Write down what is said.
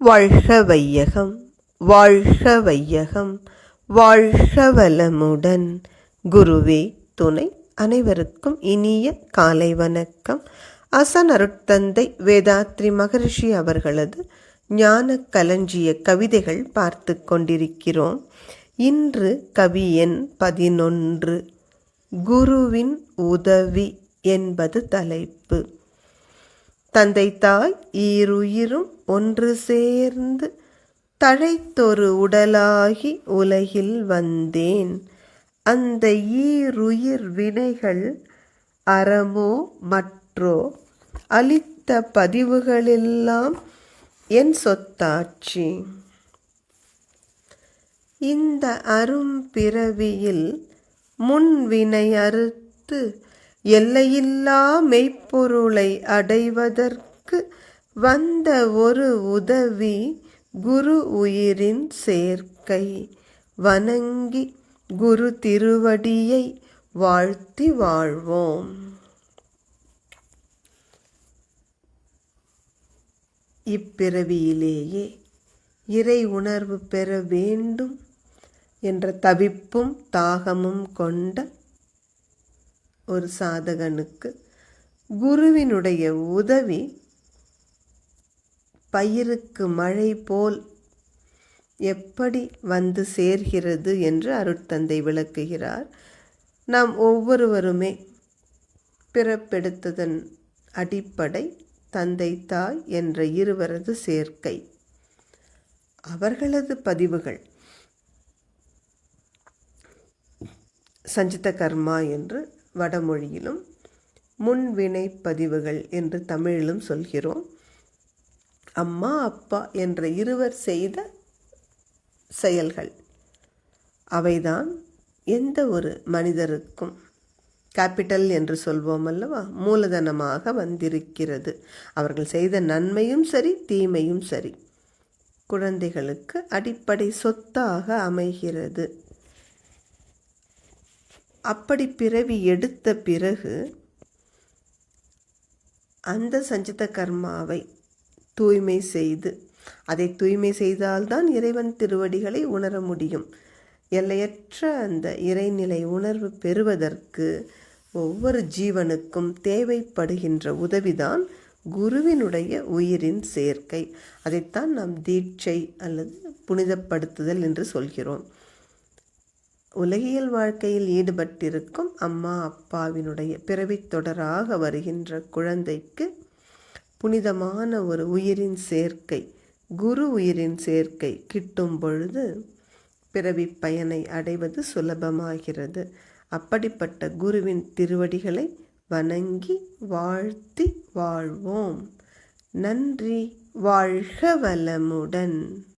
வாழ்க வையகம், வாழ்க வையகம், வாழ்க வளமுடன். குருவே துணை. அனைவருக்கும் இனிய காலை வணக்கம். ஆசான் அருட்தந்தை வேதாத்ரி மகரிஷி அவர்களது ஞான களஞ்சிய கவிதைகள் பார்த்து கொண்டிருக்கிறோம். இன்று கவி எண் 11, குருவின் உதவி என்பது தலைப்பு. தந்தை தாய் ஈருயிரும் ஒன்று சேர்ந்து தழைத்தொரு உடலாகி உலகில் வந்தேன். அந்த ஈருயிர் வினைகள் அறமோ மற்றோ அளித்த பதிவுகளெல்லாம் என் சொத்தாட்சி. இந்த அரும்பிறவியில் முன்வினை அறுத்து எல்லையில்லா மெய்ப்பொருளை அடைவதற்கு வந்த ஒரு உதவி குரு உயிரின் சேர்க்கை. வணங்கி குரு திருவடியை வாழ்த்தி வாழ்வோம். இப்பிறவியிலேயே இறை உணர்வு பெற வேண்டும் என்ற தவிப்பும் தாகமும் கொண்ட ஒரு சாதகனுக்கு குருவினுடைய உதவி பயிருக்கு மழை போல் எப்படி வந்து சேர்கிறது என்று அருட்தந்தை விளக்குகிறார். நாம் ஒவ்வொருவருமே பிறப்பெடுத்ததன் அடிப்படை தந்தை தாய் என்ற இருவரது சேர்க்கை. அவர்களது பதிவுகள் சஞ்சித கர்மா என்று வடமொழியிலும் முன்வினை பதிவுகள் என்று தமிழிலும் சொல்கிறோம். அம்மா அப்பா என்ற இருவர் செய்த செயல்கள் அவைதான் எந்த ஒரு மனிதருக்கும் கேபிட்டல் என்று சொல்வோம் அல்லவா, மூலதனமாக வந்திருக்கிறது. அவர்கள் செய்த நன்மையும் சரி தீமையும் சரி குழந்தைகளுக்கு அடிப்படை சொத்தாக அமைகிறது. அப்படி பிறவி எடுத்த பிறகு அந்த சஞ்சித கர்மாவை தூய்மை செய்து, அதை தூய்மை செய்தால்தான் இறைவன் திருவடிகளை உணர முடியும். எல்லையற்ற அந்த இறைநிலை உணர்வு பெறுவதற்கு ஒவ்வொரு ஜீவனுக்கும் தேவைப்படுகின்ற உதவிதான் குருவினுடைய உயிரின் சேர்க்கை. அதைத்தான் நாம் தீட்சை அல்லது புனிதப்படுத்துதல் என்று சொல்கிறோம். உலகியல் வாழ்க்கையில் ஈடுபட்டிருக்கும் அம்மா அப்பாவினுடைய பிறவித் தொடராக வருகின்ற குழந்தைக்கு புனிதமான ஒரு உயிரின் சேர்க்கை, குரு உயிரின் சேர்க்கை கிட்டும் பொழுது பிறவி பயனை அடைவது சுலபமாகிறது. அப்படிப்பட்ட குருவின் திருவடிகளை வணங்கி வாழ்த்தி வாழ்வோம். நன்றி. வாழ்க வளமுடன்.